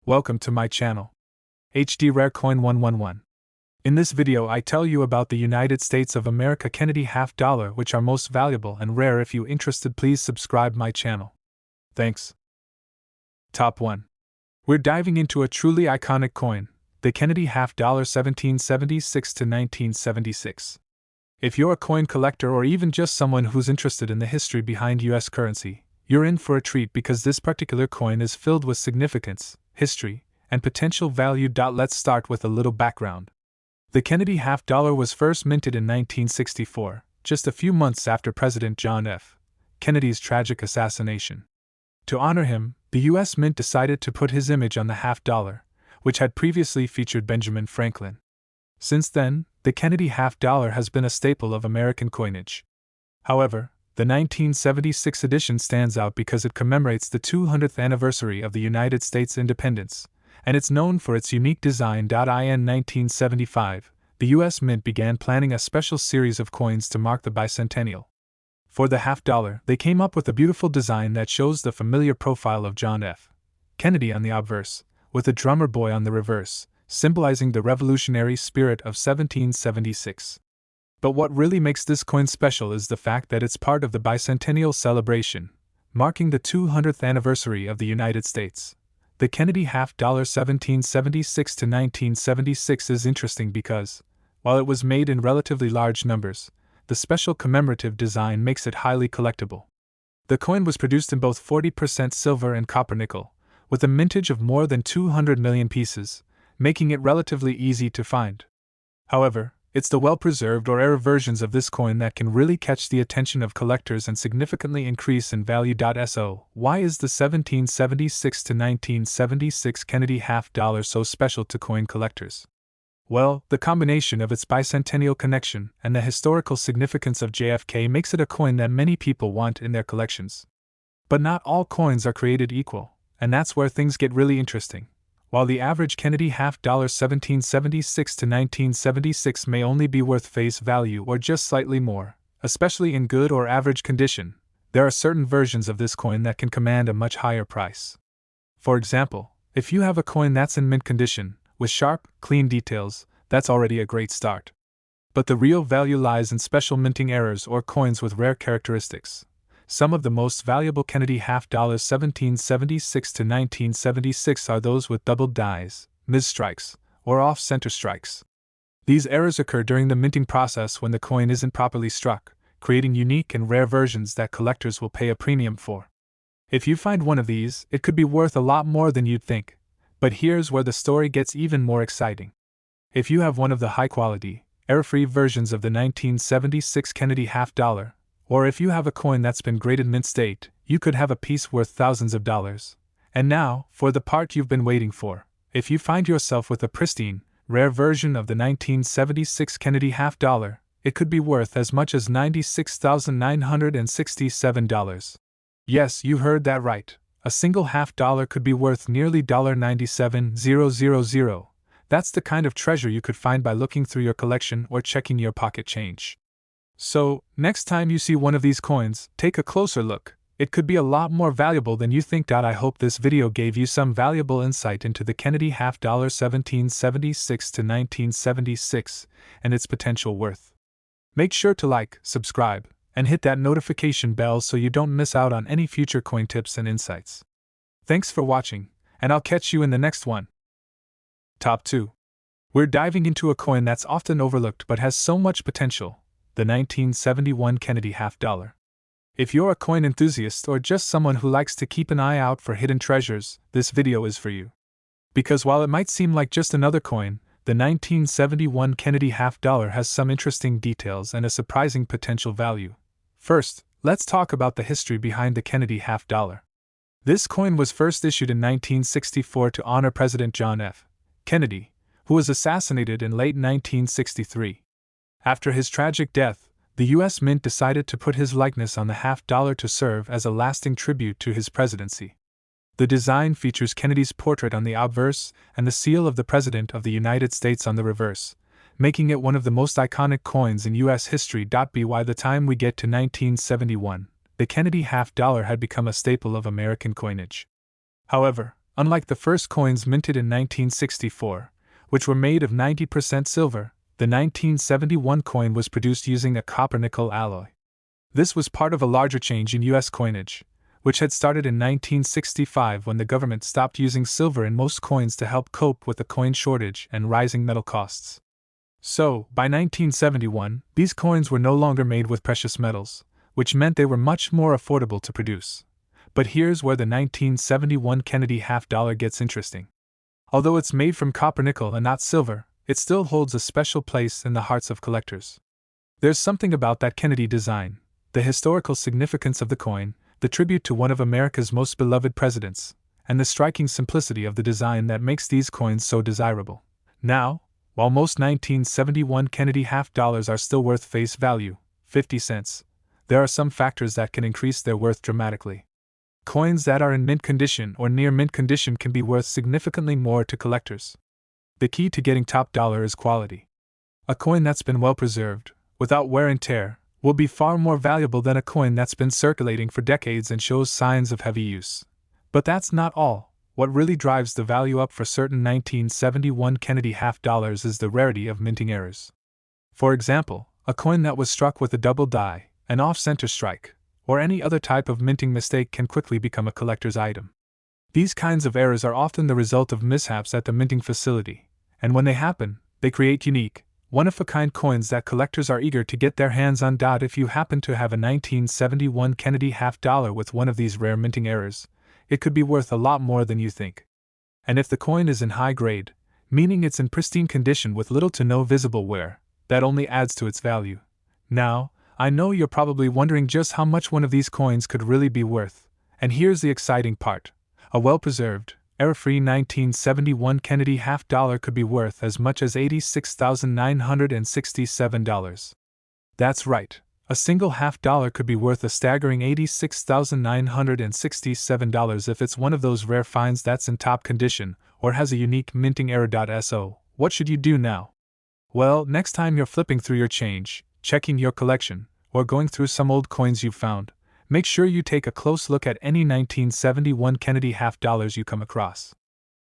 Welcome to my channel, HD Rare Coin 111. In this video I tell you about the United States of America Kennedy half dollar, which are most valuable and rare. If you interested, please subscribe my channel. Thanks. Top 1. We're diving into a truly iconic coin, the Kennedy half dollar 1776 to 1976. If you're a coin collector or even just someone who's interested in the history behind US currency, you're in for a treat because this particular coin is filled with significance, history, and potential value. Let's start with a little background. The Kennedy half dollar was first minted in 1964, just a few months after President John F. Kennedy's tragic assassination. To honor him, the U.S. Mint decided to put his image on the half dollar, which had previously featured Benjamin Franklin. Since then, the Kennedy half dollar has been a staple of American coinage. However, the 1976 edition stands out because it commemorates the 200th anniversary of the United States independence, and it's known for its unique design. In 1975, the U.S. Mint began planning a special series of coins to mark the bicentennial. For the half dollar, they came up with a beautiful design that shows the familiar profile of John F. Kennedy on the obverse, with a drummer boy on the reverse, symbolizing the revolutionary spirit of 1776. But what really makes this coin special is the fact that it's part of the bicentennial celebration, marking the 200th anniversary of the United States. The Kennedy half dollar 1776 to 1976 is interesting because, while it was made in relatively large numbers, the special commemorative design makes it highly collectible. The coin was produced in both 40% silver and copper nickel, with a mintage of more than 200 million pieces, making it relatively easy to find. However, it's the well-preserved or rare versions of this coin that can really catch the attention of collectors and significantly increase in value. So, why is the 1776 to 1976 Kennedy half dollar so special to coin collectors? Well, the combination of its bicentennial connection and the historical significance of JFK makes it a coin that many people want in their collections. But not all coins are created equal, and that's where things get really interesting. While the average Kennedy half dollar 1776 to 1976 may only be worth face value or just slightly more, especially in good or average condition, there are certain versions of this coin that can command a much higher price. For example, if you have a coin that's in mint condition, with sharp, clean details, that's already a great start. But the real value lies in special minting errors or coins with rare characteristics. Some of the most valuable Kennedy half dollars 1776 to 1976 are those with doubled dies, misstrikes, or off-center strikes. These errors occur during the minting process when the coin isn't properly struck, creating unique and rare versions that collectors will pay a premium for. If you find one of these, it could be worth a lot more than you'd think. But here's where the story gets even more exciting. If you have one of the high-quality, error-free versions of the 1976 Kennedy half dollar, or if you have a coin that's been graded mint state, you could have a piece worth thousands of dollars. And now, for the part you've been waiting for. If you find yourself with a pristine, rare version of the 1976 Kennedy half dollar, it could be worth as much as $96,967. Yes, you heard that right. A single half dollar could be worth nearly $97,000. That's the kind of treasure you could find by looking through your collection or checking your pocket change. So, next time you see one of these coins, take a closer look. It could be a lot more valuable than you think. I hope this video gave you some valuable insight into the Kennedy half dollar 1776 to 1976 and its potential worth. Make sure to like, subscribe, and hit that notification bell so you don't miss out on any future coin tips and insights. Thanks for watching, and I'll catch you in the next one. Top 2. We're diving into a coin that's often overlooked but has so much potential. The 1971 Kennedy half dollar. If you're a coin enthusiast or just someone who likes to keep an eye out for hidden treasures, this video is for you. Because while it might seem like just another coin, the 1971 Kennedy half dollar has some interesting details and a surprising potential value. First, let's talk about the history behind the Kennedy half dollar. This coin was first issued in 1964 to honor President John F. Kennedy, who was assassinated in late 1963. After his tragic death, the U.S. Mint decided to put his likeness on the half dollar to serve as a lasting tribute to his presidency. The design features Kennedy's portrait on the obverse and the seal of the President of the United States on the reverse, making it one of the most iconic coins in U.S. history. By the time we get to 1971, the Kennedy half dollar had become a staple of American coinage. However, Unlike the first coins minted in 1964, which were made of 90% silver, the 1971 coin was produced using a copper-nickel alloy. This was part of a larger change in U.S. coinage, which had started in 1965 when the government stopped using silver in most coins to help cope with the coin shortage and rising metal costs. So, by 1971, these coins were no longer made with precious metals, which meant they were much more affordable to produce. But here's where the 1971 Kennedy half-dollar gets interesting. Although it's made from copper-nickel and not silver, it still holds a special place in the hearts of collectors. There's something about that Kennedy design, the historical significance of the coin, the tribute to one of America's most beloved presidents, and the striking simplicity of the design that makes these coins so desirable. Now, while most 1971 Kennedy half-dollars are still worth face value, 50 cents, there are some factors that can increase their worth dramatically. Coins that are in mint condition or near mint condition can be worth significantly more to collectors. The key to getting top dollar is quality. A coin that's been well preserved, without wear and tear, will be far more valuable than a coin that's been circulating for decades and shows signs of heavy use. But that's not all. What really drives the value up for certain 1971 Kennedy half-dollars is the rarity of minting errors. For example, a coin that was struck with a double die, an off-center strike, or any other type of minting mistake can quickly become a collector's item. These kinds of errors are often the result of mishaps at the minting facility, and when they happen, they create unique, one-of-a-kind coins that collectors are eager to get their hands on. If you happen to have a 1971 Kennedy half-dollar with one of these rare minting errors, it could be worth a lot more than you think. And if the coin is in high grade, meaning it's in pristine condition with little to no visible wear, that only adds to its value. Now, I know you're probably wondering just how much one of these coins could really be worth, and here's the exciting part. A well-preserved, error-free 1971 Kennedy half-dollar could be worth as much as $86,967. That's right. A single half-dollar could be worth a staggering $86,967 if it's one of those rare finds that's in top condition or has a unique minting error. So, what should you do now? Well, next time you're flipping through your change, checking your collection, or going through some old coins you've found, make sure you take a close look at any 1971 Kennedy half-dollars you come across.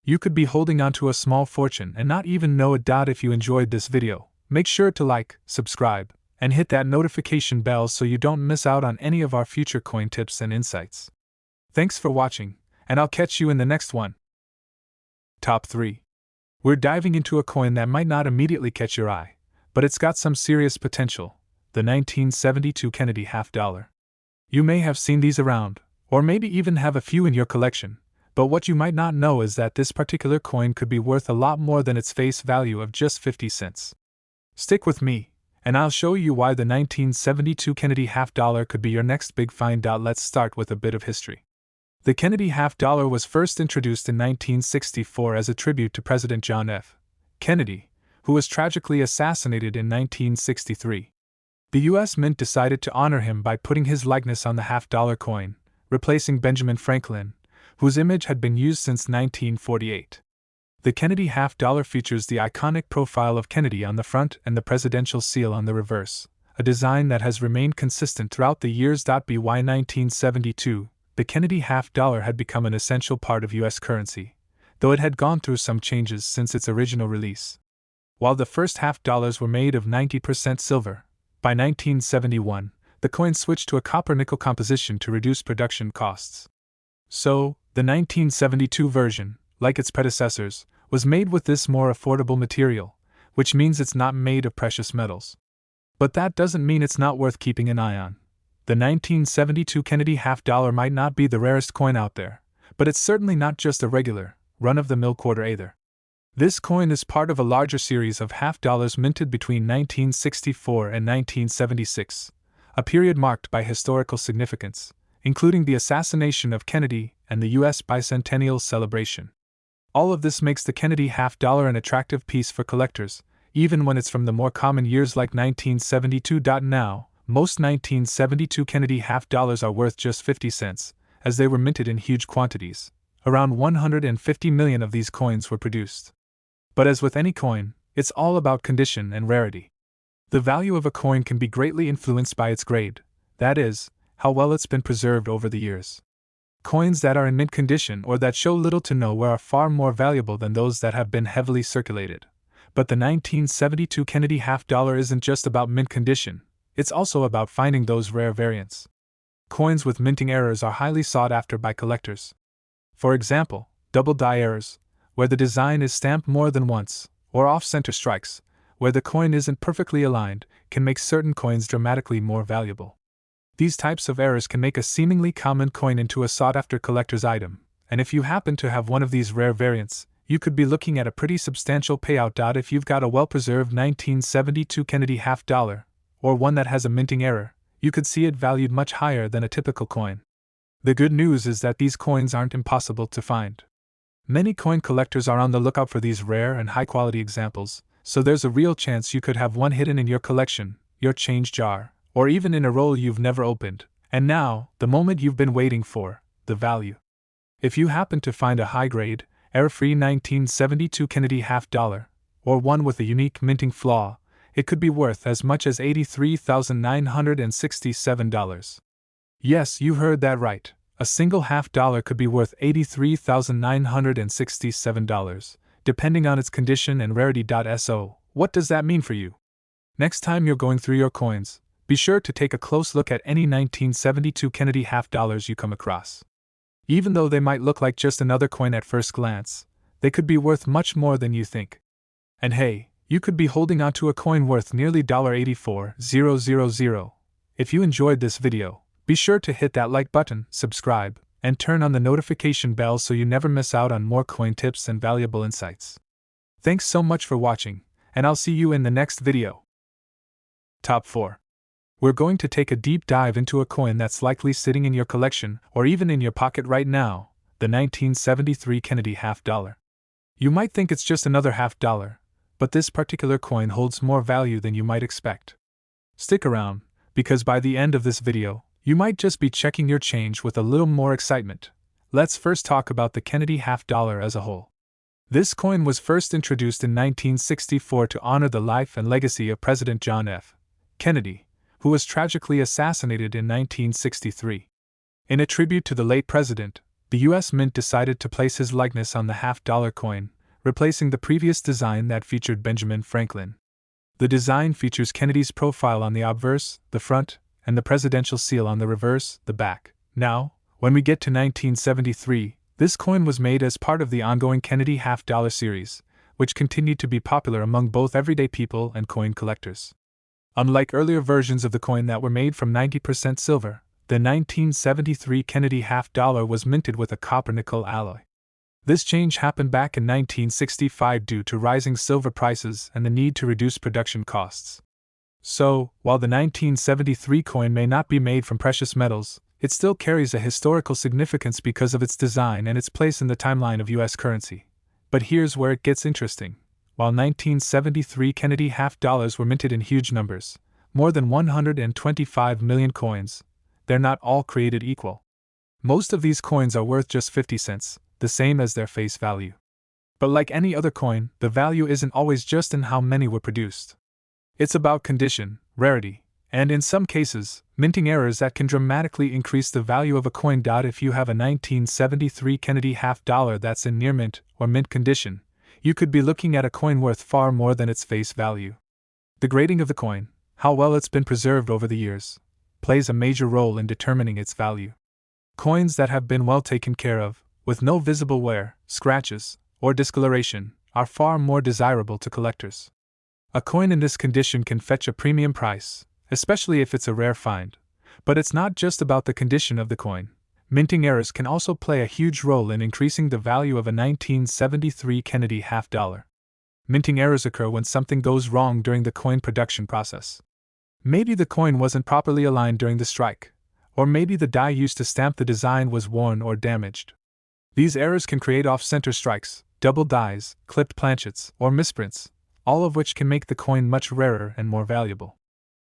You could be holding onto a small fortune and not even know it. If you enjoyed this video, make sure to like, subscribe, and hit that notification bell so you don't miss out on any of our future coin tips and insights. Thanks for watching, and I'll catch you in the next one. Top 3. We're diving into a coin that might not immediately catch your eye, but it's got some serious potential, the 1972 Kennedy half-dollar. You may have seen these around, or maybe even have a few in your collection, but what you might not know is that this particular coin could be worth a lot more than its face value of just 50 cents. Stick with me, and I'll show you why the 1972 Kennedy half-dollar could be your next big find. Let's start with a bit of history. The Kennedy half-dollar was first introduced in 1964 as a tribute to President John F. Kennedy, who was tragically assassinated in 1963. The U.S. Mint decided to honor him by putting his likeness on the half-dollar coin, replacing Benjamin Franklin, whose image had been used since 1948. The Kennedy half-dollar features the iconic profile of Kennedy on the front and the presidential seal on the reverse, a design that has remained consistent throughout the years. By 1972, the Kennedy half-dollar had become an essential part of U.S. currency, though it had gone through some changes since its original release. While the first half-dollars were made of 90% silver, by 1971, the coin switched to a copper-nickel composition to reduce production costs. So, the 1972 version, like its predecessors, was made with this more affordable material, which means it's not made of precious metals. But that doesn't mean it's not worth keeping an eye on. The 1972 Kennedy half-dollar might not be the rarest coin out there, but it's certainly not just a regular, run-of-the-mill quarter either. This coin is part of a larger series of half-dollars minted between 1964 and 1976, a period marked by historical significance, including the assassination of Kennedy and the U.S. bicentennial celebration. All of this makes the Kennedy half-dollar an attractive piece for collectors, even when it's from the more common years like 1972. Now, most 1972 Kennedy half-dollars are worth just 50 cents, as they were minted in huge quantities. Around 150 million of these coins were produced. But as with any coin, it's all about condition and rarity. The value of a coin can be greatly influenced by its grade, that is, how well it's been preserved over the years. Coins that are in mint condition or that show little to no wear are far more valuable than those that have been heavily circulated. But the 1972 Kennedy half-dollar isn't just about mint condition, it's also about finding those rare variants. Coins with minting errors are highly sought after by collectors. For example, double die errors, where the design is stamped more than once, or off-center strikes, where the coin isn't perfectly aligned, can make certain coins dramatically more valuable. These types of errors can make a seemingly common coin into a sought-after collector's item, and if you happen to have one of these rare variants, you could be looking at a pretty substantial payout. If you've got a well-preserved 1972 Kennedy half-dollar, or one that has a minting error, you could see it valued much higher than a typical coin. The good news is that these coins aren't impossible to find. Many coin collectors are on the lookout for these rare and high-quality examples, so there's a real chance you could have one hidden in your collection, your change jar, or even in a roll you've never opened. And now, the moment you've been waiting for, the value. If you happen to find a high-grade, error-free 1972 Kennedy half-dollar, or one with a unique minting flaw, it could be worth as much as $83,967. Yes, you heard that right. A single half-dollar could be worth $83,967, depending on its condition and rarity. So, what does that mean for you? Next time you're going through your coins, be sure to take a close look at any 1972 Kennedy half-dollars you come across. Even though they might look like just another coin at first glance, they could be worth much more than you think. And hey, you could be holding onto a coin worth nearly $84,000. If you enjoyed this video, be sure to hit that like button, subscribe, and turn on the notification bell so you never miss out on more coin tips and valuable insights. Thanks so much for watching, and I'll see you in the next video. Top 4. We're going to take a deep dive into a coin that's likely sitting in your collection or even in your pocket right now, the 1973 Kennedy half-dollar. You might think it's just another half-dollar, but this particular coin holds more value than you might expect. Stick around, because by the end of this video, you might just be checking your change with a little more excitement. Let's first talk about the Kennedy half-dollar as a whole. This coin was first introduced in 1964 to honor the life and legacy of President John F. Kennedy, who was tragically assassinated in 1963. In a tribute to the late president, the U.S. Mint decided to place his likeness on the half-dollar coin, replacing the previous design that featured Benjamin Franklin. The design features Kennedy's profile on the obverse, the front, and the presidential seal on the reverse, the back. Now, when we get to 1973, this coin was made as part of the ongoing Kennedy half-dollar series, which continued to be popular among both everyday people and coin collectors. Unlike earlier versions of the coin that were made from 90% silver, the 1973 Kennedy half-dollar was minted with a copper-nickel alloy. This change happened back in 1965 due to rising silver prices and the need to reduce production costs. So, while the 1973 coin may not be made from precious metals, it still carries a historical significance because of its design and its place in the timeline of U.S. currency. But here's where it gets interesting. While 1973 Kennedy half-dollars were minted in huge numbers, more than 125 million coins, they're not all created equal. Most of these coins are worth just 50 cents, the same as their face value. But like any other coin, the value isn't always just in how many were produced. It's about condition, rarity, and in some cases, minting errors that can dramatically increase the value of a coin. If you have a 1973 Kennedy half-dollar that's in near mint or mint condition, you could be looking at a coin worth far more than its face value. The grading of the coin, how well it's been preserved over the years, plays a major role in determining its value. Coins that have been well taken care of, with no visible wear, scratches, or discoloration, are far more desirable to collectors. A coin in this condition can fetch a premium price, especially if it's a rare find. But it's not just about the condition of the coin. Minting errors can also play a huge role in increasing the value of a 1973 Kennedy half-dollar. Minting errors occur when something goes wrong during the coin production process. Maybe the coin wasn't properly aligned during the strike, or maybe the die used to stamp the design was worn or damaged. These errors can create off-center strikes, double dies, clipped planchets, or misprints, all of which can make the coin much rarer and more valuable.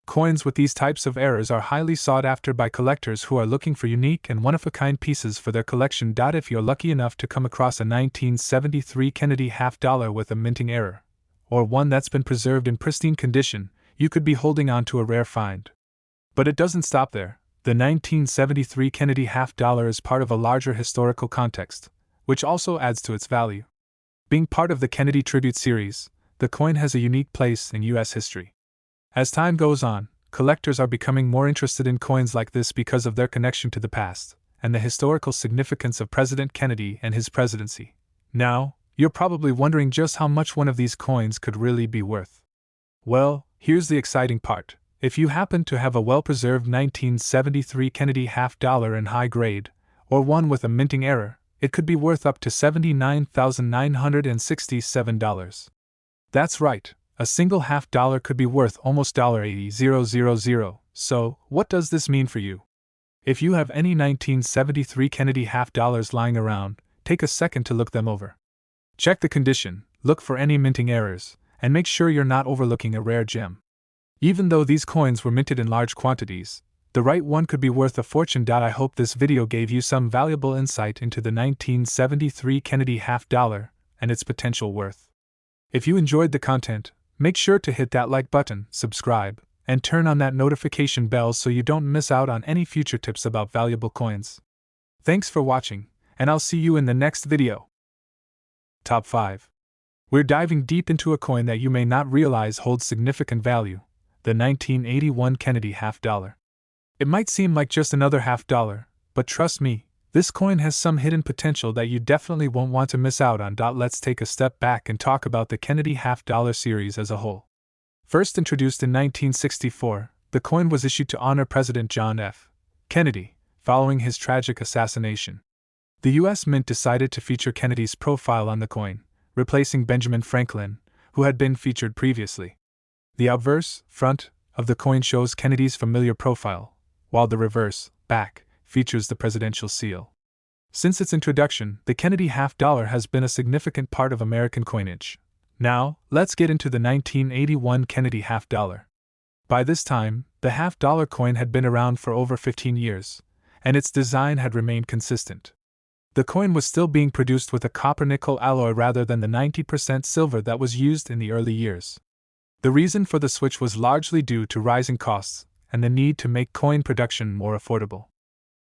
Coins with these types of errors are highly sought after by collectors who are looking for unique and one-of-a-kind pieces for their collection. If you're lucky enough to come across a 1973 Kennedy half-dollar with a minting error, or one that's been preserved in pristine condition, you could be holding on to a rare find. But it doesn't stop there. The 1973 Kennedy half-dollar is part of a larger historical context, which also adds to its value. Being part of the Kennedy Tribute Series, the coin has a unique place in U.S. history. As time goes on, collectors are becoming more interested in coins like this because of their connection to the past and the historical significance of President Kennedy and his presidency. Now, you're probably wondering just how much one of these coins could really be worth. Well, here's the exciting part. If you happen to have a well-preserved 1973 Kennedy half-dollar in high grade, or one with a minting error, it could be worth up to $79,967. That's right, a single half-dollar could be worth almost $80,000. So, what does this mean for you? If you have any 1973 Kennedy half-dollars lying around, take a second to look them over. Check the condition, look for any minting errors, and make sure you're not overlooking a rare gem. Even though these coins were minted in large quantities, the right one could be worth a fortune. I hope this video gave you some valuable insight into the 1973 Kennedy half-dollar and its potential worth. If you enjoyed the content, make sure to hit that like button, subscribe, and turn on that notification bell so you don't miss out on any future tips about valuable coins. Thanks for watching, and I'll see you in the next video. Top 5. We're diving deep into a coin that you may not realize holds significant value, the 1981 Kennedy half-dollar. It might seem like just another half-dollar, but trust me, this coin has some hidden potential that you definitely won't want to miss out on. Let's take a step back and talk about the Kennedy half-dollar series as a whole. First introduced in 1964, the coin was issued to honor President John F. Kennedy, following his tragic assassination. The U.S. Mint decided to feature Kennedy's profile on the coin, replacing Benjamin Franklin, who had been featured previously. The obverse, front, of the coin shows Kennedy's familiar profile, while the reverse, back, features the presidential seal. Since its introduction, the Kennedy half-dollar has been a significant part of American coinage. Now, let's get into the 1981 Kennedy half-dollar. By this time, the half-dollar coin had been around for over 15 years, and its design had remained consistent. The coin was still being produced with a copper-nickel alloy rather than the 90% silver that was used in the early years. The reason for the switch was largely due to rising costs and the need to make coin production more affordable.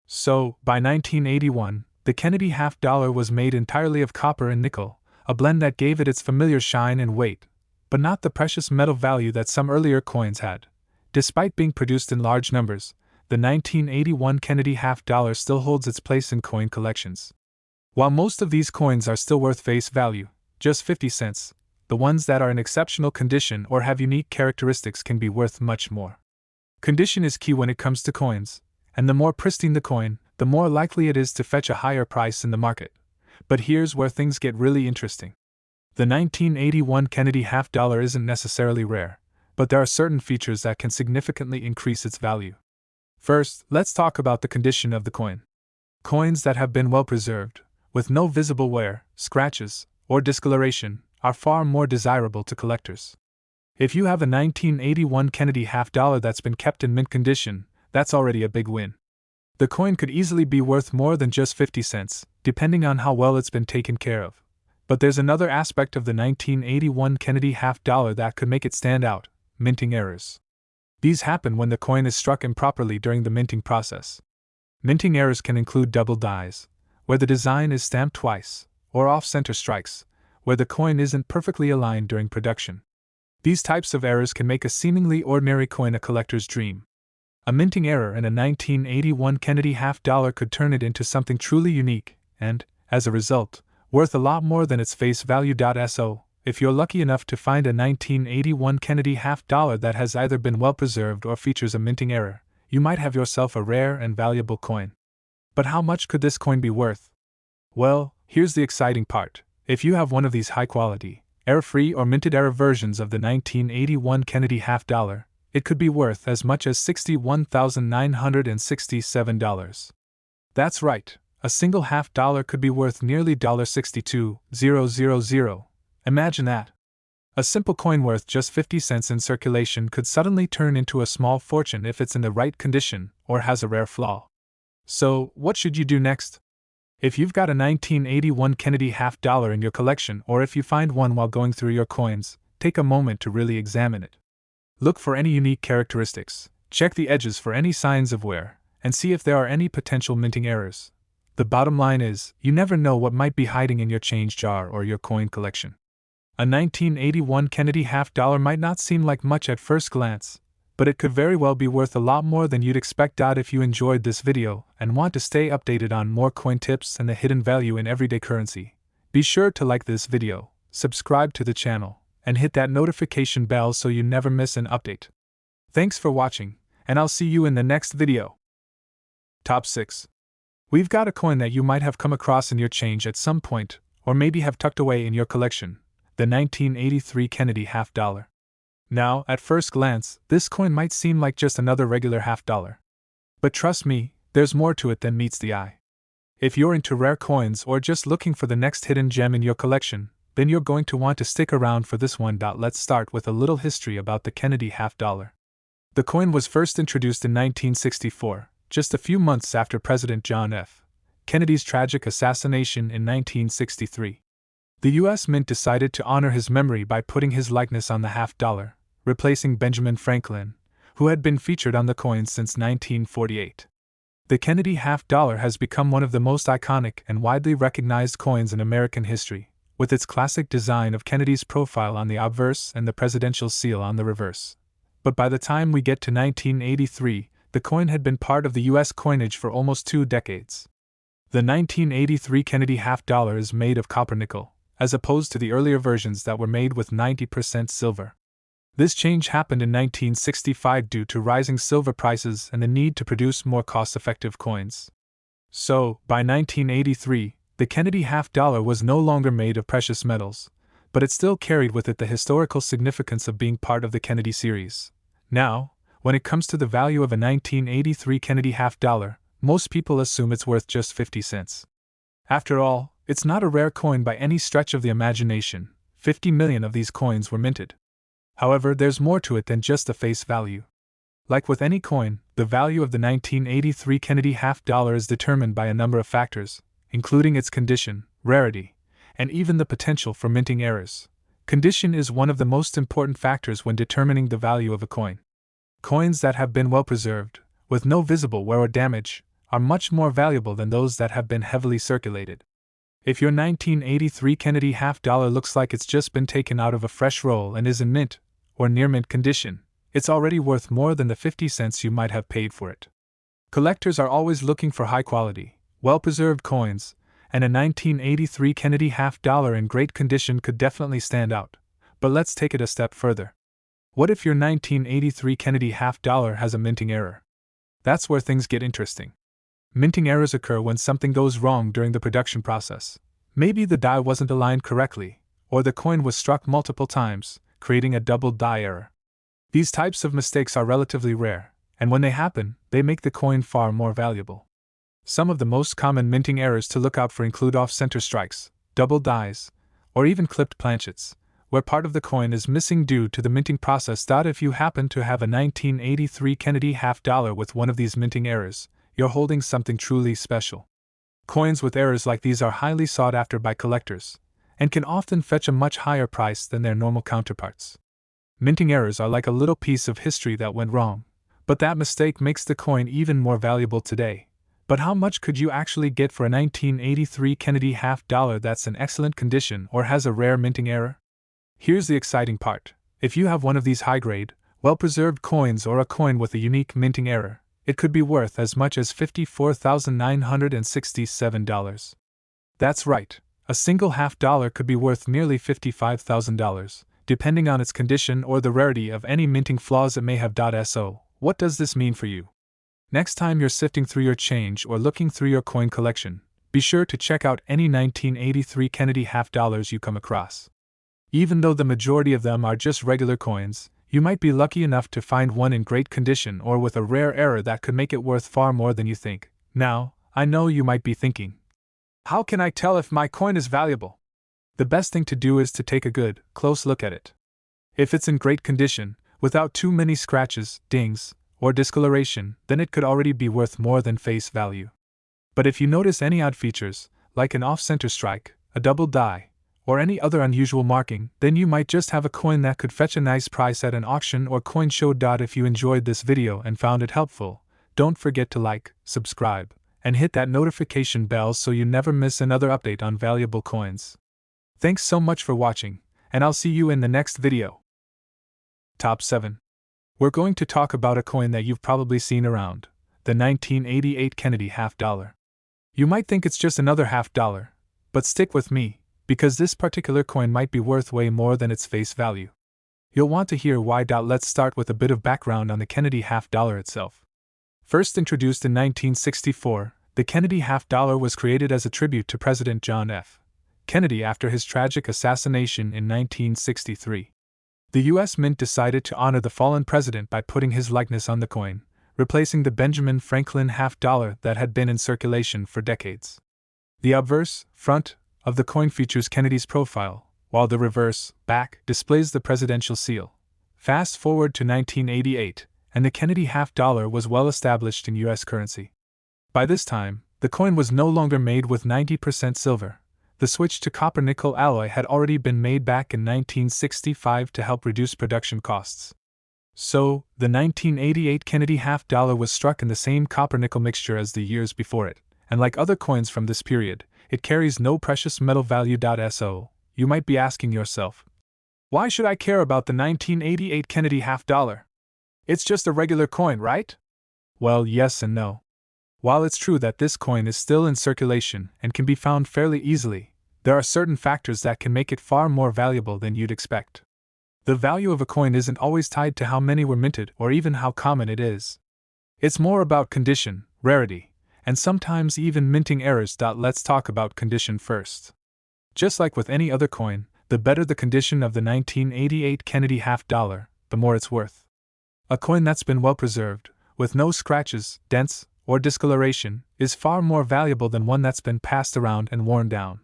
So, by 1981, the Kennedy half-dollar was made entirely of copper and nickel, a blend that gave it its familiar shine and weight, but not the precious metal value that some earlier coins had. Despite being produced in large numbers, the 1981 Kennedy half-dollar still holds its place in coin collections. While most of these coins are still worth face value, just 50 cents, the ones that are in exceptional condition or have unique characteristics can be worth much more. Condition is key when it comes to coins, and the more pristine the coin, the more likely it is to fetch a higher price in the market. But here's where things get really interesting. The 1981 Kennedy half-dollar isn't necessarily rare, but there are certain features that can significantly increase its value. First, let's talk about the condition of the coin. Coins that have been well preserved, with no visible wear, scratches, or discoloration, are far more desirable to collectors. If you have a 1981 Kennedy half-dollar that's been kept in mint condition, that's already a big win. The coin could easily be worth more than just 50 cents, depending on how well it's been taken care of. But there's another aspect of the 1981 Kennedy half-dollar that could make it stand out: minting errors. These happen when the coin is struck improperly during the minting process. Minting errors can include double dies, where the design is stamped twice, or off-center strikes, where the coin isn't perfectly aligned during production. These types of errors can make a seemingly ordinary coin a collector's dream. A minting error in a 1981 Kennedy half-dollar could turn it into something truly unique, and, as a result, worth a lot more than its face value. So, if you're lucky enough to find a 1981 Kennedy half-dollar that has either been well preserved or features a minting error, you might have yourself a rare and valuable coin. But how much could this coin be worth? Well, here's the exciting part. If you have one of these high-quality, error-free or minted error versions of the 1981 Kennedy half-dollar, it could be worth as much as $61,967. That's right, a single half-dollar could be worth nearly $62,000. Imagine that. A simple coin worth just 50 cents in circulation could suddenly turn into a small fortune if it's in the right condition or has a rare flaw. So, what should you do next? If you've got a 1981 Kennedy half-dollar in your collection, or if you find one while going through your coins, take a moment to really examine it. Look for any unique characteristics, check the edges for any signs of wear, and see if there are any potential minting errors. The bottom line is, you never know what might be hiding in your change jar or your coin collection. A 1981 Kennedy half-dollar might not seem like much at first glance, but it could very well be worth a lot more than you'd expect. If you enjoyed this video and want to stay updated on more coin tips and the hidden value in everyday currency, be sure to like this video, subscribe to the channel, and hit that notification bell so you never miss an update. Thanks for watching, and I'll see you in the next video. Top 6. We've got a coin that you might have come across in your change at some point, or maybe have tucked away in your collection, the 1983 Kennedy half-dollar. Now, at first glance, this coin might seem like just another regular half-dollar. But trust me, there's more to it than meets the eye. If you're into rare coins or just looking for the next hidden gem in your collection, then you're going to want to stick around for this one. Let's start with a little history about the Kennedy half-dollar. The coin was first introduced in 1964, just a few months after President John F. Kennedy's tragic assassination in 1963. The U.S. Mint decided to honor his memory by putting his likeness on the half-dollar, replacing Benjamin Franklin, who had been featured on the coin since 1948. The Kennedy half-dollar has become one of the most iconic and widely recognized coins in American history, with its classic design of Kennedy's profile on the obverse and the presidential seal on the reverse. But by the time we get to 1983, the coin had been part of the U.S. coinage for almost 2 decades. The 1983 Kennedy half-dollar is made of copper nickel, as opposed to the earlier versions that were made with 90% silver. This change happened in 1965 due to rising silver prices and the need to produce more cost-effective coins. So, by 1983, the Kennedy half-dollar was no longer made of precious metals, but it still carried with it the historical significance of being part of the Kennedy series. Now, when it comes to the value of a 1983 Kennedy half-dollar, most people assume it's worth just 50 cents. After all, it's not a rare coin by any stretch of the imagination. 50 million of these coins were minted. However, there's more to it than just the face value. Like with any coin, the value of the 1983 Kennedy half-dollar is determined by a number of factors, including its condition, rarity, and even the potential for minting errors. Condition is one of the most important factors when determining the value of a coin. Coins that have been well preserved, with no visible wear or damage, are much more valuable than those that have been heavily circulated. If your 1983 Kennedy half-dollar looks like it's just been taken out of a fresh roll and is in mint, or near mint condition, it's already worth more than the 50 cents you might have paid for it. Collectors are always looking for high-quality, well-preserved coins, and a 1983 Kennedy half-dollar in great condition could definitely stand out. But let's take it a step further. What if your 1983 Kennedy half-dollar has a minting error? That's where things get interesting. Minting errors occur when something goes wrong during the production process. Maybe the die wasn't aligned correctly, or the coin was struck multiple times, creating a double die error. These types of mistakes are relatively rare, and when they happen, they make the coin far more valuable. Some of the most common minting errors to look out for include off-center strikes, double dies, or even clipped planchets, where part of the coin is missing due to the minting process. If you happen to have a 1983 Kennedy half-dollar with one of these minting errors, you're holding something truly special. Coins with errors like these are highly sought after by collectors, and can often fetch a much higher price than their normal counterparts. Minting errors are like a little piece of history that went wrong, but that mistake makes the coin even more valuable today. But how much could you actually get for a 1983 Kennedy half-dollar that's in excellent condition or has a rare minting error? Here's the exciting part. If you have one of these high-grade, well-preserved coins or a coin with a unique minting error, it could be worth as much as $54,967. That's right, a single half-dollar could be worth nearly $55,000, depending on its condition or the rarity of any minting flaws it may have. So, what does this mean for you? Next time you're sifting through your change or looking through your coin collection, be sure to check out any 1983 Kennedy half-dollars you come across. Even though the majority of them are just regular coins, you might be lucky enough to find one in great condition or with a rare error that could make it worth far more than you think. Now, I know you might be thinking, how can I tell if my coin is valuable? The best thing to do is to take a good, close look at it. If it's in great condition, without too many scratches, dings, or discoloration, then it could already be worth more than face value. But if you notice any odd features, like an off-center strike, a double die, or any other unusual marking, then you might just have a coin that could fetch a nice price at an auction or coin show. If you enjoyed this video and found it helpful, don't forget to like, subscribe, and hit that notification bell so you never miss another update on valuable coins. Thanks so much for watching, and I'll see you in the next video. Top 7. We're going to talk about a coin that you've probably seen around, the 1988 Kennedy half dollar. You might think it's just another half dollar, but stick with me, because this particular coin might be worth way more than its face value. You'll want to hear why. Let's start with a bit of background on the Kennedy half dollar itself. First introduced in 1964, the Kennedy half dollar was created as a tribute to President John F. Kennedy after his tragic assassination in 1963. The U.S. Mint decided to honor the fallen president by putting his likeness on the coin, replacing the Benjamin Franklin half dollar that had been in circulation for decades. The obverse, front, of the coin features Kennedy's profile, while the reverse, back, displays the presidential seal. Fast forward to 1988, and the Kennedy half dollar was well established in U.S. currency. By this time, the coin was no longer made with 90% silver. The switch to copper-nickel alloy had already been made back in 1965 to help reduce production costs. So, the 1988 Kennedy half dollar was struck in the same copper-nickel mixture as the years before it, and like other coins from this period, it carries no precious metal value. So, you might be asking yourself, why should I care about the 1988 Kennedy half dollar? It's just a regular coin, right? Well, yes and no. While it's true that this coin is still in circulation and can be found fairly easily, there are certain factors that can make it far more valuable than you'd expect. The value of a coin isn't always tied to how many were minted or even how common it is. It's more about condition, rarity, and sometimes even minting errors. Let's talk about condition first. Just like with any other coin, the better the condition of the 1988 Kennedy half dollar, the more it's worth. A coin that's been well preserved, with no scratches, dents, or discoloration, is far more valuable than one that's been passed around and worn down.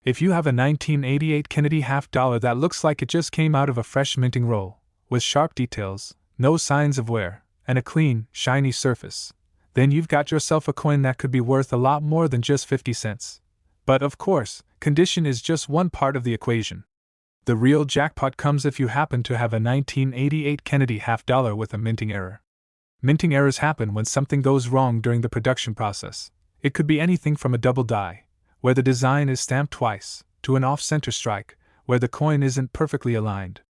If you have a 1988 Kennedy half dollar that looks like it just came out of a fresh minting roll, with sharp details, no signs of wear, and a clean, shiny surface, then you've got yourself a coin that could be worth a lot more than just 50 cents. But of course, condition is just one part of the equation. The real jackpot comes if you happen to have a 1988 Kennedy half dollar with a minting error. Minting errors happen when something goes wrong during the production process. It could be anything from a double die, where the design is stamped twice, to an off-center strike, where the coin isn't perfectly aligned.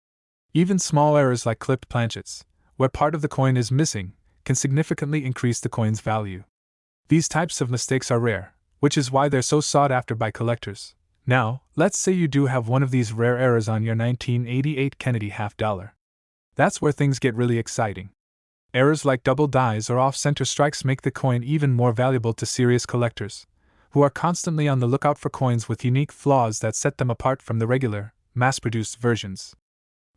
Even small errors like clipped planchets, where part of the coin is missing, can significantly increase the coin's value. These types of mistakes are rare, which is why they're so sought after by collectors. Now, let's say you do have one of these rare errors on your 1988 Kennedy half dollar. That's where things get really exciting. Errors like double dies or off-center strikes make the coin even more valuable to serious collectors, who are constantly on the lookout for coins with unique flaws that set them apart from the regular, mass-produced versions.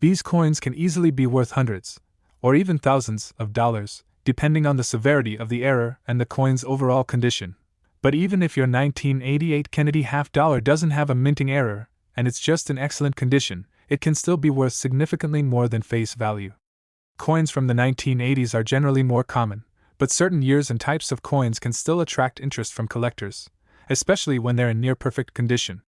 These coins can easily be worth hundreds, or even thousands, of dollars, depending on the severity of the error and the coin's overall condition. But even if your 1988 Kennedy half dollar doesn't have a minting error, and it's just in excellent condition, it can still be worth significantly more than face value. Coins from the 1980s are generally more common, but certain years and types of coins can still attract interest from collectors, especially when they're in near-perfect condition.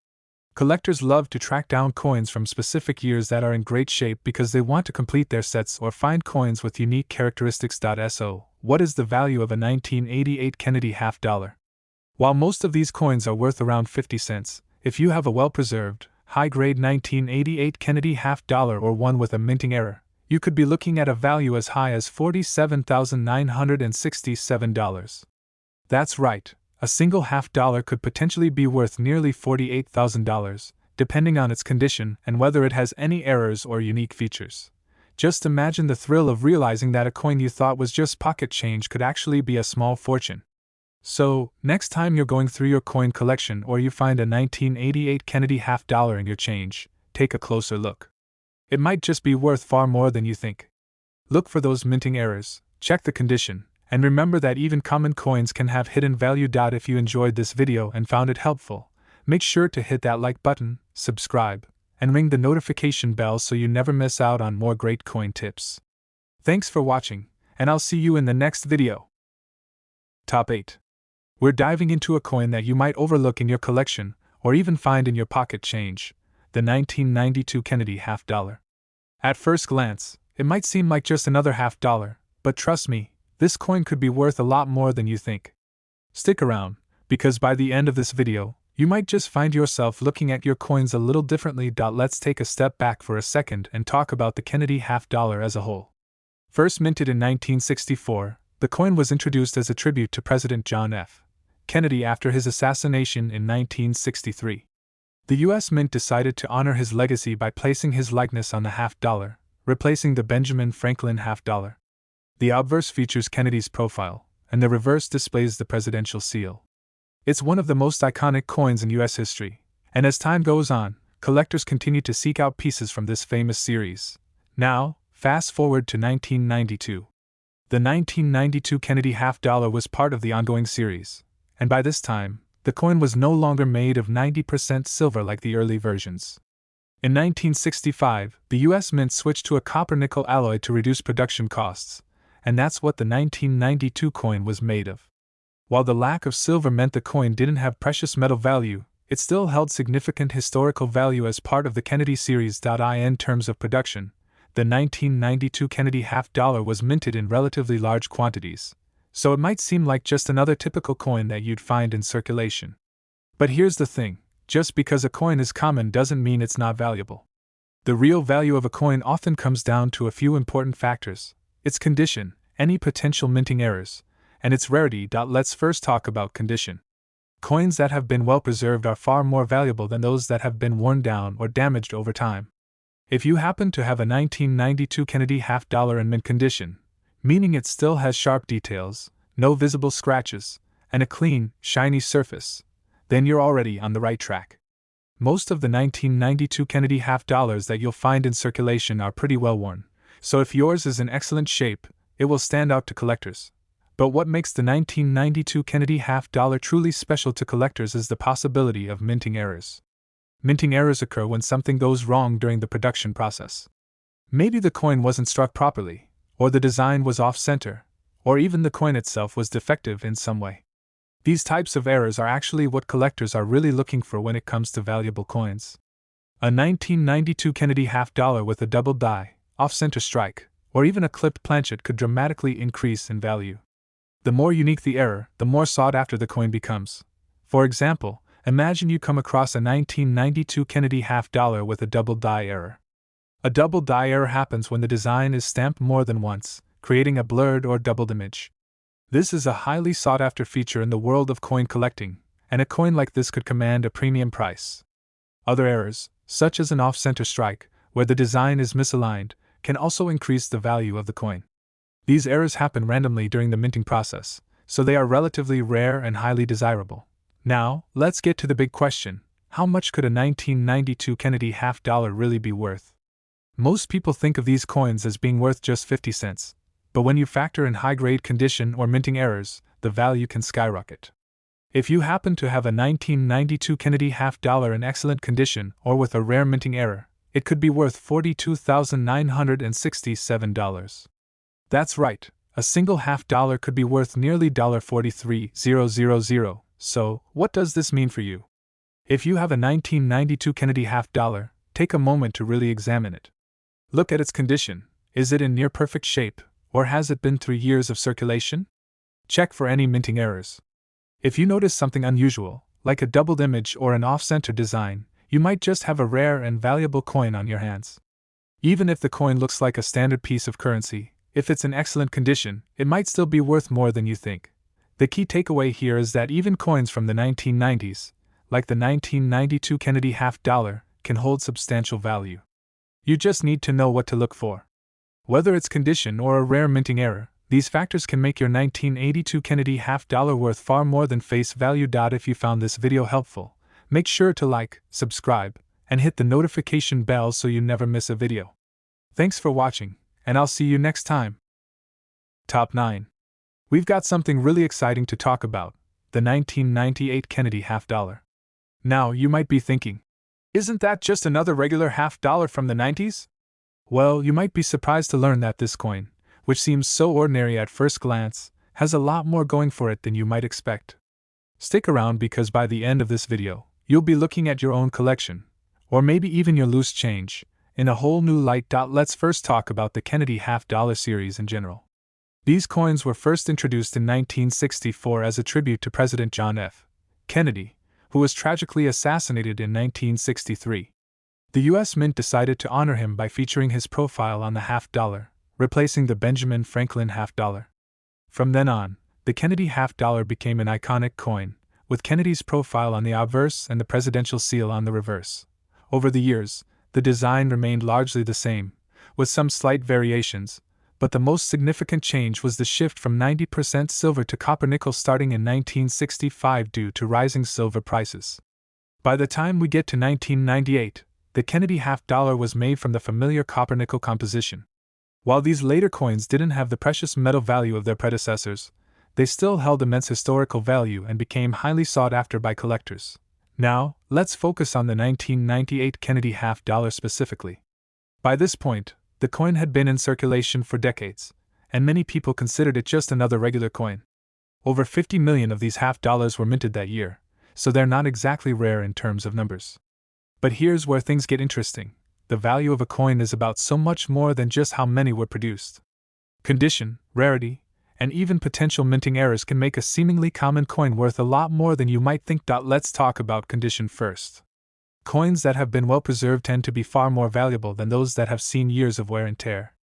Collectors love to track down coins from specific years that are in great shape because they want to complete their sets or find coins with unique characteristics. So, what is the value of a 1988 Kennedy half dollar? While most of these coins are worth around 50 cents, if you have a well-preserved, high-grade 1988 Kennedy half dollar or one with a minting error, you could be looking at a value as high as $47,967. That's right, a single half dollar could potentially be worth nearly $48,000, depending on its condition and whether it has any errors or unique features. Just imagine the thrill of realizing that a coin you thought was just pocket change could actually be a small fortune. So, next time you're going through your coin collection or you find a 1988 Kennedy half dollar in your change, take a closer look. It might just be worth far more than you think. Look for those minting errors, check the condition, and remember that even common coins can have hidden value. If you enjoyed this video and found it helpful, make sure to hit that like button, subscribe, and ring the notification bell so you never miss out on more great coin tips. Thanks for watching, and I'll see you in the next video. Top 8. We're diving into a coin that you might overlook in your collection, or even find in your pocket change, the 1992 Kennedy half dollar. At first glance, it might seem like just another half dollar, but trust me, this coin could be worth a lot more than you think. Stick around, because by the end of this video, you might just find yourself looking at your coins a little differently. Let's take a step back for a second and talk about the Kennedy half dollar as a whole. First minted in 1964, the coin was introduced as a tribute to President John F. Kennedy after his assassination in 1963. The U.S. Mint decided to honor his legacy by placing his likeness on the half dollar, replacing the Benjamin Franklin half dollar. The obverse features Kennedy's profile, and the reverse displays the presidential seal. It's one of the most iconic coins in U.S. history, and as time goes on, collectors continue to seek out pieces from this famous series. Now, fast forward to 1992. The 1992 Kennedy half dollar was part of the ongoing series, and by this time, the coin was no longer made of 90% silver like the early versions. In 1965, the U.S. Mint switched to a copper-nickel alloy to reduce production costs, and that's what the 1992 coin was made of. While the lack of silver meant the coin didn't have precious metal value, it still held significant historical value as part of the Kennedy series. In terms of production, the 1992 Kennedy half dollar was minted in relatively large quantities, so it might seem like just another typical coin that you'd find in circulation. But here's the thing, just because a coin is common doesn't mean it's not valuable. The real value of a coin often comes down to a few important factors: its condition, any potential minting errors, and its rarity. Let's first talk about condition. Coins that have been well preserved are far more valuable than those that have been worn down or damaged over time. If you happen to have a 1992 Kennedy half dollar in mint condition, meaning it still has sharp details, no visible scratches, and a clean, shiny surface, then you're already on the right track. Most of the 1992 Kennedy half dollars that you'll find in circulation are pretty well worn, so if yours is in excellent shape, it will stand out to collectors. But what makes the 1992 Kennedy half dollar truly special to collectors is the possibility of minting errors. Minting errors occur when something goes wrong during the production process. Maybe the coin wasn't struck properly, or the design was off-center, or even the coin itself was defective in some way. These types of errors are actually what collectors are really looking for when it comes to valuable coins. A 1992 Kennedy half dollar with a double die, off-center strike, or even a clipped planchet could dramatically increase in value. The more unique the error, the more sought after the coin becomes. For example, imagine you come across a 1992 Kennedy half dollar with a double die error. A double die error happens when the design is stamped more than once, creating a blurred or doubled image. This is a highly sought-after feature in the world of coin collecting, and a coin like this could command a premium price. Other errors, such as an off-center strike, where the design is misaligned, can also increase the value of the coin. These errors happen randomly during the minting process, so they are relatively rare and highly desirable. Now, let's get to the big question: how much could a 1992 Kennedy half dollar really be worth? Most people think of these coins as being worth just 50 cents, but when you factor in high-grade condition or minting errors, the value can skyrocket. If you happen to have a 1992 Kennedy half dollar in excellent condition or with a rare minting error, it could be worth $42,967. That's right, a single half dollar could be worth nearly $43,000. So, what does this mean for you? If you have a 1992 Kennedy half dollar, take a moment to really examine it. Look at its condition. Is it in near-perfect shape, or has it been through years of circulation? Check for any minting errors. If you notice something unusual, like a doubled image or an off-center design, you might just have a rare and valuable coin on your hands. Even if the coin looks like a standard piece of currency, if it's in excellent condition, it might still be worth more than you think. The key takeaway here is that even coins from the 1990s, like the 1992 Kennedy half dollar, can hold substantial value. You just need to know what to look for. Whether it's condition or a rare minting error, these factors can make your 1982 Kennedy half dollar worth far more than face value. If you found this video helpful, make sure to like, subscribe, and hit the notification bell so you never miss a video. Thanks for watching, and I'll see you next time. Top 9. We've got something really exciting to talk about: the 1998 Kennedy half dollar. Now, you might be thinking, isn't that just another regular half dollar from the 90s? Well, you might be surprised to learn that this coin, which seems so ordinary at first glance, has a lot more going for it than you might expect. Stick around, because by the end of this video, you'll be looking at your own collection, or maybe even your loose change, in a whole new light. Let's first talk about the Kennedy half dollar series in general. These coins were first introduced in 1964 as a tribute to President John F. Kennedy, who was tragically assassinated in 1963. The U.S. Mint decided to honor him by featuring his profile on the half-dollar, replacing the Benjamin Franklin half-dollar. From then on, the Kennedy half-dollar became an iconic coin, with Kennedy's profile on the obverse and the presidential seal on the reverse. Over the years, the design remained largely the same, with some slight variations, but the most significant change was the shift from 90% silver to copper-nickel starting in 1965 due to rising silver prices. By the time we get to 1998, the Kennedy half-dollar was made from the familiar copper-nickel composition. While these later coins didn't have the precious metal value of their predecessors, they still held immense historical value and became highly sought after by collectors. Now, let's focus on the 1998 Kennedy half-dollar specifically. By this point, the coin had been in circulation for decades, and many people considered it just another regular coin. Over 50 million of these half-dollars were minted that year, so they're not exactly rare in terms of numbers. But here's where things get interesting. The value of a coin is about so much more than just how many were produced. Condition, rarity, and even potential minting errors can make a seemingly common coin worth a lot more than you might think. Let's talk about condition first. Coins that have been well preserved tend to be far more valuable than those that have seen years of wear and tear.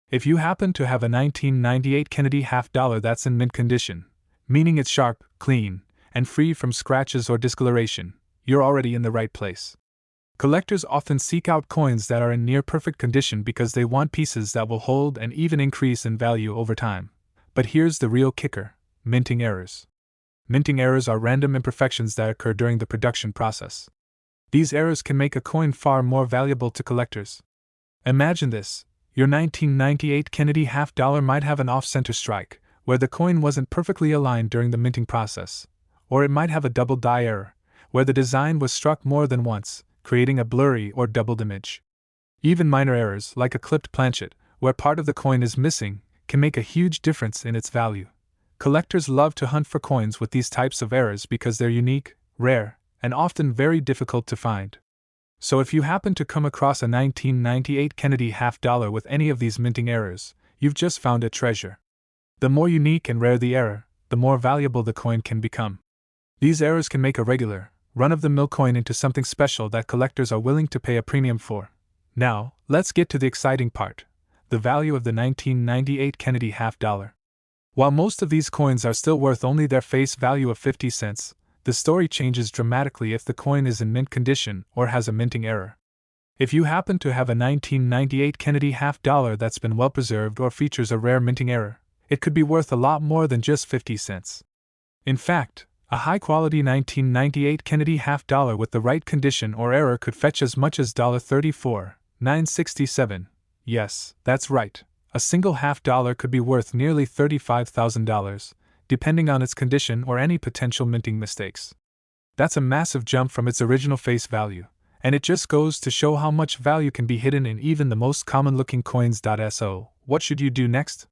If you happen to have a 1998 Kennedy half-dollar that's in mint condition, meaning it's sharp, clean, and free from scratches or discoloration, you're already in the right place. Collectors often seek out coins that are in near-perfect condition because they want pieces that will hold and even increase in value over time. But here's the real kicker: minting errors. Minting errors are random imperfections that occur during the production process. These errors can make a coin far more valuable to collectors. Imagine this: your 1998 Kennedy half-dollar might have an off-center strike, where the coin wasn't perfectly aligned during the minting process. Or it might have a double die error, where the design was struck more than once, creating a blurry or doubled image. Even minor errors, like a clipped planchet, where part of the coin is missing, can make a huge difference in its value. Collectors love to hunt for coins with these types of errors because they're unique, rare, and often very difficult to find. So if you happen to come across a 1998 Kennedy half-dollar with any of these minting errors, you've just found a treasure. The more unique and rare the error, the more valuable the coin can become. These errors can make a regular, run-of-the-mill coin into something special that collectors are willing to pay a premium for. Now, let's get to the exciting part: the value of the 1998 Kennedy half-dollar. While most of these coins are still worth only their face value of 50 cents, the story changes dramatically if the coin is in mint condition or has a minting error. If you happen to have a 1998 Kennedy half-dollar that's been well preserved or features a rare minting error, it could be worth a lot more than just 50 cents. In fact, a high-quality 1998 Kennedy half-dollar with the right condition or error could fetch as much as $34,967. Yes, that's right. A single half-dollar could be worth nearly $35,000, depending on its condition or any potential minting mistakes. That's a massive jump from its original face value, and it just goes to show how much value can be hidden in even the most common-looking coins. So, what should you do next?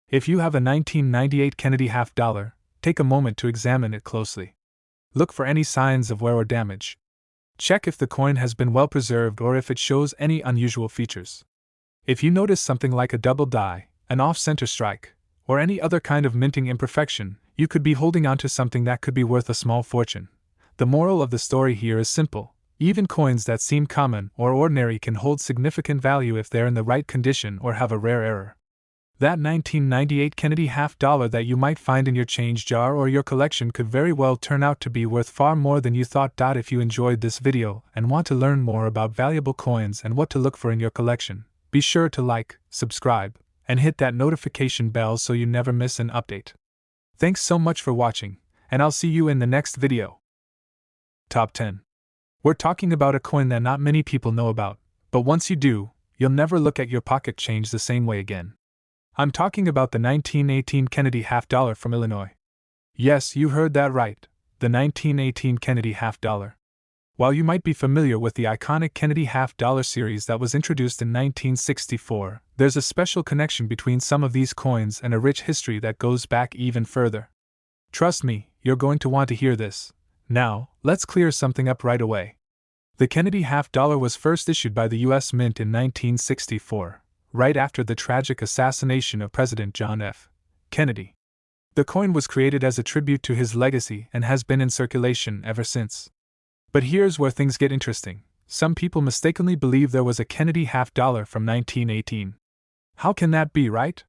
If you have a 1998 Kennedy half-dollar, take a moment to examine it closely. Look for any signs of wear or damage. Check if the coin has been well preserved or if it shows any unusual features. If you notice something like a double die, an off-center strike, or any other kind of minting imperfection, you could be holding on to something that could be worth a small fortune. The moral of the story here is simple: even coins that seem common or ordinary can hold significant value if they're in the right condition or have a rare error. That 1998 Kennedy half-dollar that you might find in your change jar or your collection could very well turn out to be worth far more than you thought. If you enjoyed this video and want to learn more about valuable coins and what to look for in your collection, be sure to like, subscribe, and hit that notification bell so you never miss an update. Thanks so much for watching, and I'll see you in the next video. Top 10. We're talking about a coin that not many people know about, but once you do, you'll never look at your pocket change the same way again. I'm talking about the 1918 Kennedy half-dollar from Illinois. Yes, you heard that right, the 1918 Kennedy half-dollar. While you might be familiar with the iconic Kennedy half-dollar series that was introduced in 1964, there's a special connection between some of these coins and a rich history that goes back even further. Trust me, you're going to want to hear this. Now, let's clear something up right away. The Kennedy half-dollar was first issued by the U.S. Mint in 1964. Right after the tragic assassination of President John F. Kennedy. The coin was created as a tribute to his legacy and has been in circulation ever since. But here's where things get interesting. Some people mistakenly believe there was a Kennedy $50 from 1918. How can that be, right?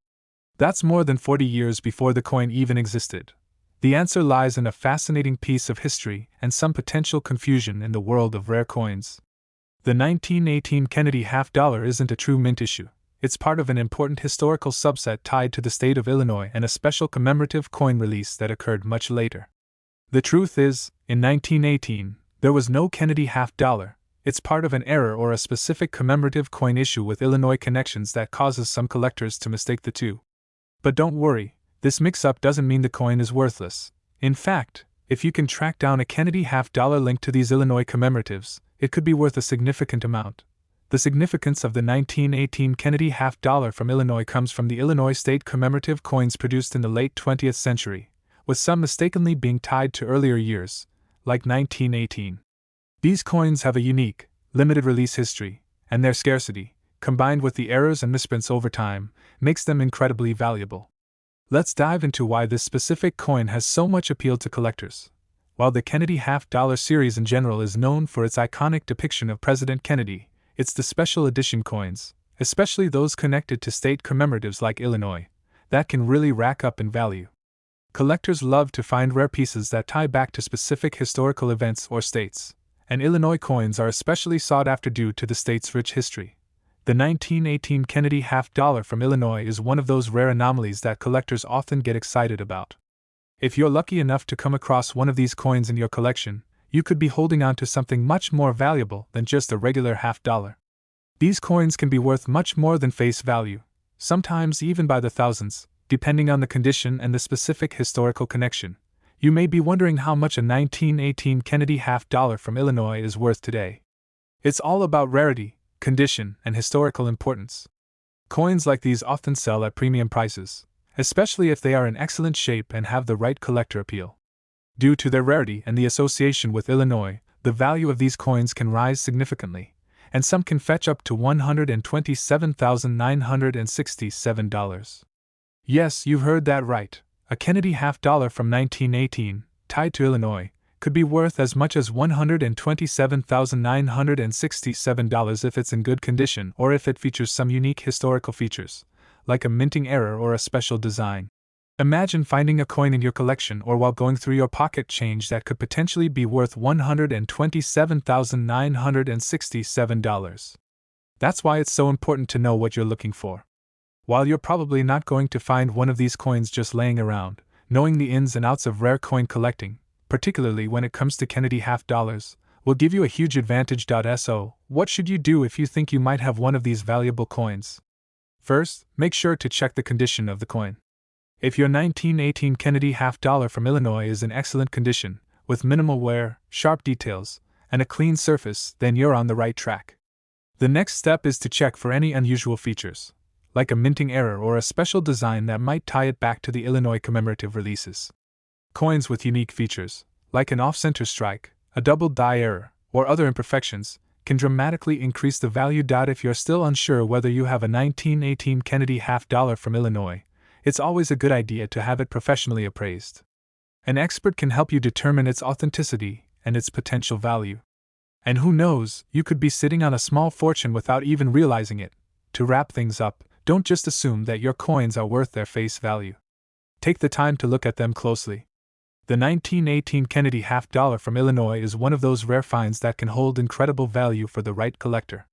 That's more than 40 years before the coin even existed. The answer lies in a fascinating piece of history and some potential confusion in the world of rare coins. The 1918 Kennedy $50 isn't a true mint issue. It's part of an important historical subset tied to the state of Illinois and a special commemorative coin release that occurred much later. The truth is, in 1918, there was no Kennedy $50. It's part of an error or a specific commemorative coin issue with Illinois connections that causes some collectors to mistake the two. But don't worry, this mix-up doesn't mean the coin is worthless. In fact, if you can track down a Kennedy $50 linked to these Illinois commemoratives, it could be worth a significant amount. The significance of the 1918 Kennedy $50 from Illinois comes from the Illinois state commemorative coins produced in the late 20th century, with some mistakenly being tied to earlier years, like 1918. These coins have a unique, limited release history, and their scarcity, combined with the errors and misprints over time, makes them incredibly valuable. Let's dive into why this specific coin has so much appeal to collectors. While the Kennedy $50 series in general is known for its iconic depiction of President Kennedy, it's the special edition coins, especially those connected to state commemoratives like Illinois, that can really rack up in value. Collectors love to find rare pieces that tie back to specific historical events or states, and Illinois coins are especially sought after due to the state's rich history. The 1918 Kennedy $50 from Illinois is one of those rare anomalies that collectors often get excited about. If you're lucky enough to come across one of these coins in your collection, you could be holding on to something much more valuable than just a regular $50. These coins can be worth much more than face value, sometimes even by the thousands, depending on the condition and the specific historical connection. You may be wondering how much a 1918 Kennedy $50 from Illinois is worth today. It's all about rarity, condition, and historical importance. Coins like these often sell at premium prices, especially if they are in excellent shape and have the right collector appeal. Due to their rarity and the association with Illinois, the value of these coins can rise significantly, and some can fetch up to $127,967. Yes, you've heard that right. A Kennedy $50 from 1918, tied to Illinois, could be worth as much as $127,967 if it's in good condition or if it features some unique historical features, like a minting error or a special design. Imagine finding a coin in your collection or while going through your pocket change that could potentially be worth $127,967. That's why it's so important to know what you're looking for. While you're probably not going to find one of these coins just laying around, knowing the ins and outs of rare coin collecting, particularly when it comes to Kennedy $50, will give you a huge advantage. So, what should you do if you think you might have one of these valuable coins? First, make sure to check the condition of the coin. If your 1918 Kennedy $50 from Illinois is in excellent condition, with minimal wear, sharp details, and a clean surface, then you're on the right track. The next step is to check for any unusual features, like a minting error or a special design that might tie it back to the Illinois commemorative releases. Coins with unique features, like an off-center strike, a double die error, or other imperfections, can dramatically increase the value. If you're still unsure whether you have a 1918 Kennedy $50 from Illinois, it's always a good idea to have it professionally appraised. An expert can help you determine its authenticity and its potential value. And who knows, you could be sitting on a small fortune without even realizing it. To wrap things up, don't just assume that your coins are worth their face value. Take the time to look at them closely. The 1918 Kennedy $50 from Illinois is one of those rare finds that can hold incredible value for the right collector.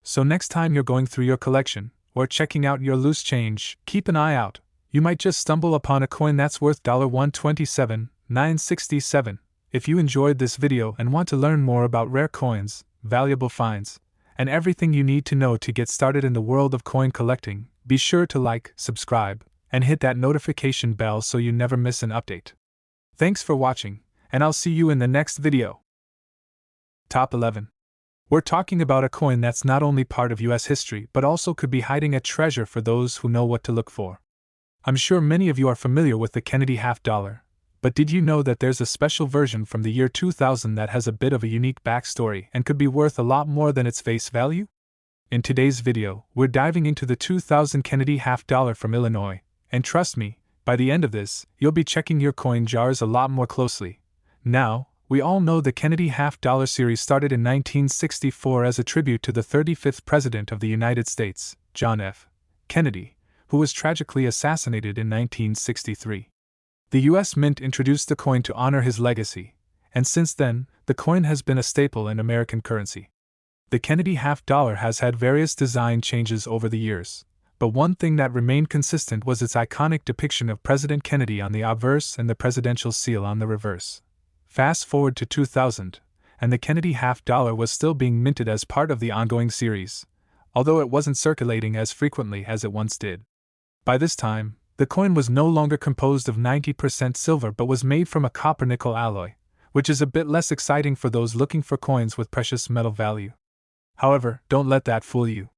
So next time you're going through your collection, or checking out your loose change, keep an eye out. You might just stumble upon a coin that's worth $127,967. If you enjoyed this video and want to learn more about rare coins, valuable finds, and everything you need to know to get started in the world of coin collecting, be sure to like, subscribe, and hit that notification bell so you never miss an update. Thanks for watching, and I'll see you in the next video. Top 11. We're talking about a coin that's not only part of US history but also could be hiding a treasure for those who know what to look for. I'm sure many of you are familiar with the Kennedy $50, but did you know that there's a special version from the year 2000 that has a bit of a unique backstory and could be worth a lot more than its face value? In today's video, we're diving into the 2000 Kennedy $50 from Illinois, and trust me, By the end of this, you'll be checking your coin jars a lot more closely. Now, we all know the Kennedy half-dollar series started in 1964 as a tribute to the 35th President of the United States, John F. Kennedy, who was tragically assassinated in 1963. The U.S. Mint introduced the coin to honor his legacy, and since then, the coin has been a staple in American currency. The Kennedy half-dollar has had various design changes over the years, but one thing that remained consistent was its iconic depiction of President Kennedy on the obverse and the presidential seal on the reverse. Fast forward to 2000, and the Kennedy half-dollar was still being minted as part of the ongoing series, although it wasn't circulating as frequently as it once did. By this time, the coin was no longer composed of 90% silver but was made from a copper-nickel alloy, which is a bit less exciting for those looking for coins with precious metal value. However, don't let that fool you.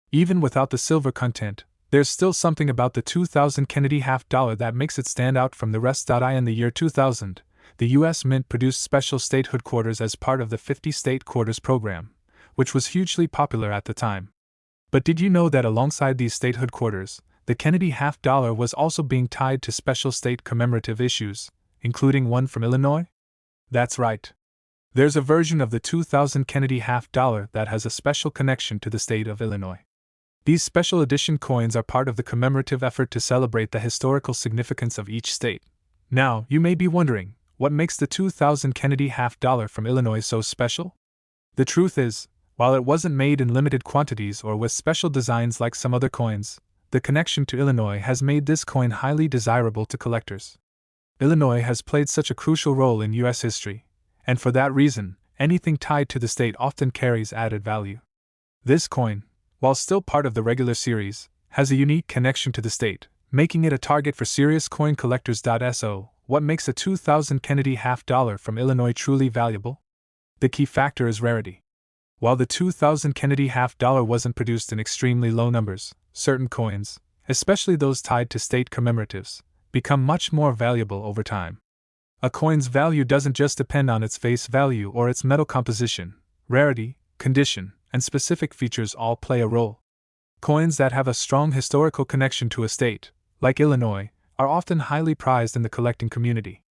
Even without the silver content, there's still something about the 2000 Kennedy half-dollar that makes it stand out from the rest. In the year 2000, the U.S. Mint produced special statehood quarters as part of the 50 State Quarters program, which was hugely popular at the time. But did you know that alongside these statehood quarters, the Kennedy half-dollar was also being tied to special state commemorative issues, including one from Illinois? That's right. There's a version of the 2000 Kennedy half-dollar that has a special connection to the state of Illinois. These special edition coins are part of the commemorative effort to celebrate the historical significance of each state. Now, you may be wondering, what makes the 2000 Kennedy half-dollar from Illinois so special? The truth is, while it wasn't made in limited quantities or with special designs like some other coins, the connection to Illinois has made this coin highly desirable to collectors. Illinois has played such a crucial role in U.S. history, and for that reason, anything tied to the state often carries added value. This coin, while still part of the regular series, has a unique connection to the state, making it a target for serious coin collectors. So, what makes a 2000 Kennedy half-dollar from Illinois truly valuable? The key factor is rarity. While the 2000 Kennedy half-dollar wasn't produced in extremely low numbers, certain coins, especially those tied to state commemoratives, become much more valuable over time. A coin's value doesn't just depend on its face value or its metal composition. Rarity, condition, and specific features all play a role. Coins that have a strong historical connection to a state, like Illinois, are often highly prized in the collecting community.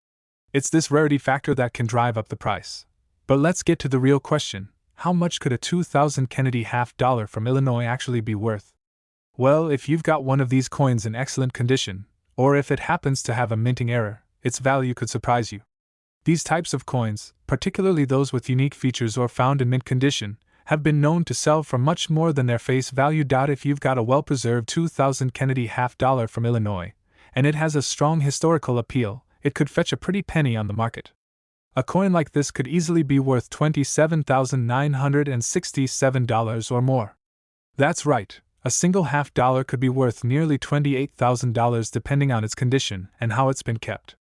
It's this rarity factor that can drive up the price. But let's get to the real question: how much could a 2000 Kennedy half-dollar from Illinois actually be worth? Well, if you've got one of these coins in excellent condition, or if it happens to have a minting error, its value could surprise you. These types of coins, particularly those with unique features or found in mint condition, have been known to sell for much more than their face value. If you've got a well-preserved 2000 Kennedy half-dollar from Illinois, and it has a strong historical appeal, it could fetch a pretty penny on the market. A coin like this could easily be worth $27,967 or more. That's right, a single half-dollar could be worth nearly $28,000 depending on its condition and how it's been kept.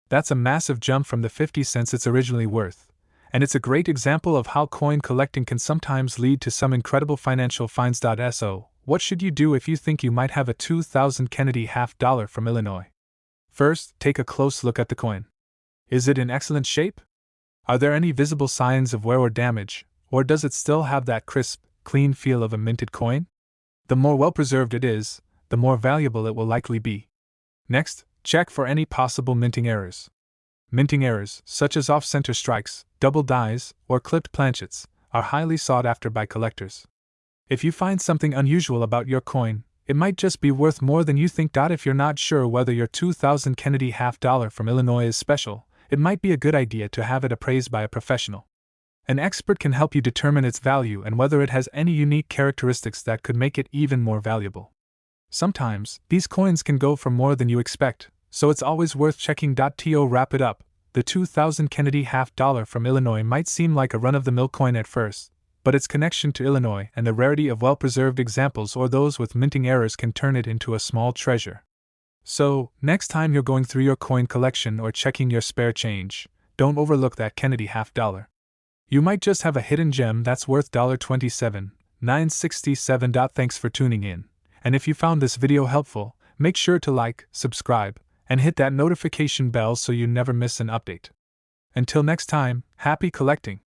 That's a massive jump from the 50 cents it's originally worth, and it's a great example of how coin collecting can sometimes lead to some incredible financial finds. So, what should you do if you think you might have a 2000 Kennedy half-dollar from Illinois? First, take a close look at the coin. Is it in excellent shape? Are there any visible signs of wear or damage, or does it still have that crisp, clean feel of a minted coin? The more well-preserved it is, the more valuable it will likely be. Next, check for any possible minting errors. Minting errors, such as off-center strikes, double dies, or clipped planchets, are highly sought after by collectors. If you find something unusual about your coin, it might just be worth more than you think. If you're not sure whether your 2000 Kennedy half-dollar from Illinois is special, it might be a good idea to have it appraised by a professional. An expert can help you determine its value and whether it has any unique characteristics that could make it even more valuable. Sometimes, these coins can go for more than you expect, so it's always worth checking. To wrap it up, the 2000 Kennedy half-dollar from Illinois might seem like a run-of-the-mill coin at first, but its connection to Illinois and the rarity of well-preserved examples or those with minting errors can turn it into a small treasure. So, next time you're going through your coin collection or checking your spare change, don't overlook that Kennedy half-dollar. You might just have a hidden gem that's worth $27,967. Thanks for tuning in, and if you found this video helpful, make sure to like, subscribe, and hit that notification bell so you never miss an update. Until next time, happy collecting!